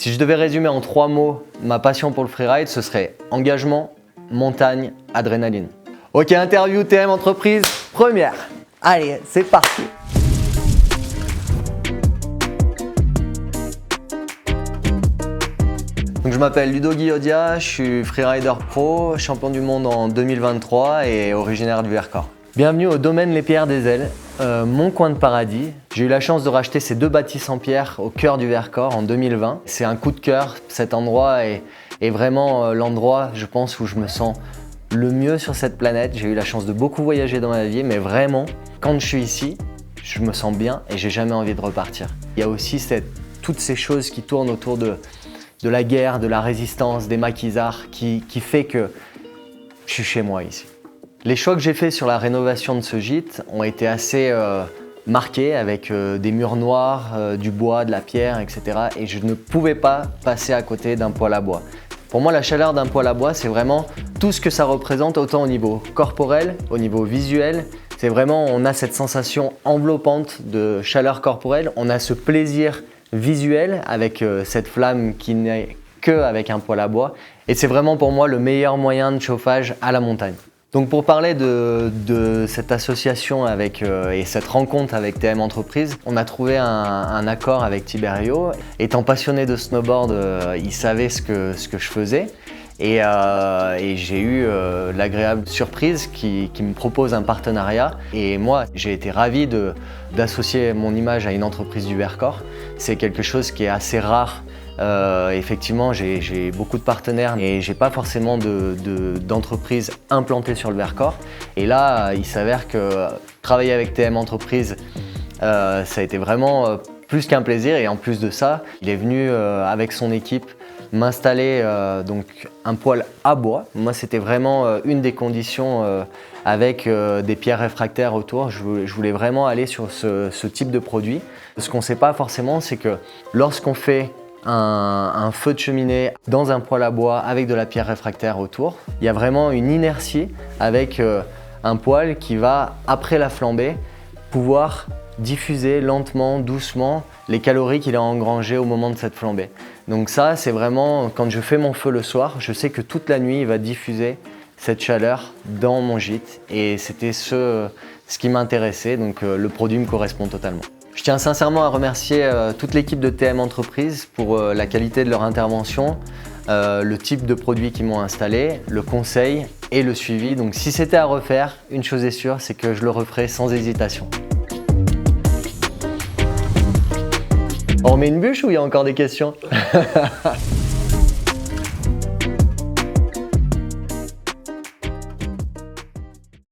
Si je devais résumer en 3 mots ma passion pour le freeride, ce serait engagement, montagne, adrénaline. Ok, interview TM Entreprise, première. Allez, c'est parti. Donc, je m'appelle Ludo Guillodia, je suis freerider pro, champion du monde en 2023 et originaire du Vercors. Bienvenue au domaine Les Pierres des Ailes, mon coin de paradis. J'ai eu la chance de racheter ces 2 bâtisses en pierre au cœur du Vercors en 2020. C'est un coup de cœur, cet endroit est vraiment l'endroit, je pense, où je me sens le mieux sur cette planète. J'ai eu la chance de beaucoup voyager dans ma vie, mais vraiment, quand je suis ici, je me sens bien et j'ai jamais envie de repartir. Il y a aussi toutes ces choses qui tournent autour de la guerre, de la résistance, des maquisards qui fait que je suis chez moi ici. Les choix que j'ai faits sur la rénovation de ce gîte ont été assez marqués avec des murs noirs, du bois, de la pierre, etc. Et je ne pouvais pas passer à côté d'un poêle à bois. Pour moi, la chaleur d'un poêle à bois, c'est vraiment tout ce que ça représente, autant au niveau corporel, au niveau visuel. C'est vraiment, on a cette sensation enveloppante de chaleur corporelle, on a ce plaisir visuel avec cette flamme qui n'est qu'avec un poêle à bois. Et c'est vraiment pour moi le meilleur moyen de chauffage à la montagne. Donc pour parler de cette association et cette rencontre avec TM Entreprise, on a trouvé un accord avec Tiberio. Étant passionné de snowboard, il savait ce que je faisais. Et j'ai eu l'agréable surprise qui me propose un partenariat. Et moi, j'ai été ravi d'associer mon image à une entreprise du Vercors. C'est quelque chose qui est assez rare. Effectivement, j'ai beaucoup de partenaires et j'ai pas forcément d'entreprises implantées sur le Vercors. Et là, il s'avère que travailler avec TM Entreprise, ça a été vraiment plus qu'un plaisir. Et en plus de ça, il est venu avec son équipe m'installer donc un poêle à bois. Moi, c'était vraiment une des conditions avec des pierres réfractaires autour. Je voulais vraiment aller sur ce type de produit. Ce qu'on ne sait pas forcément, c'est que lorsqu'on fait un feu de cheminée dans un poêle à bois avec de la pierre réfractaire autour, il y a vraiment une inertie avec un poêle qui va, après la flambée, pouvoir diffuser lentement, doucement les calories qu'il a engrangées au moment de cette flambée. Donc ça, c'est vraiment, quand je fais mon feu le soir, je sais que toute la nuit, il va diffuser cette chaleur dans mon gîte et c'était ce qui m'intéressait, donc le produit me correspond totalement. Je tiens sincèrement à remercier toute l'équipe de TM Entreprise pour la qualité de leur intervention, le type de produits qu'ils m'ont installé, le conseil et le suivi. Donc si c'était à refaire, une chose est sûre, c'est que je le referai sans hésitation. On remet une bûche ou il y a encore des questions?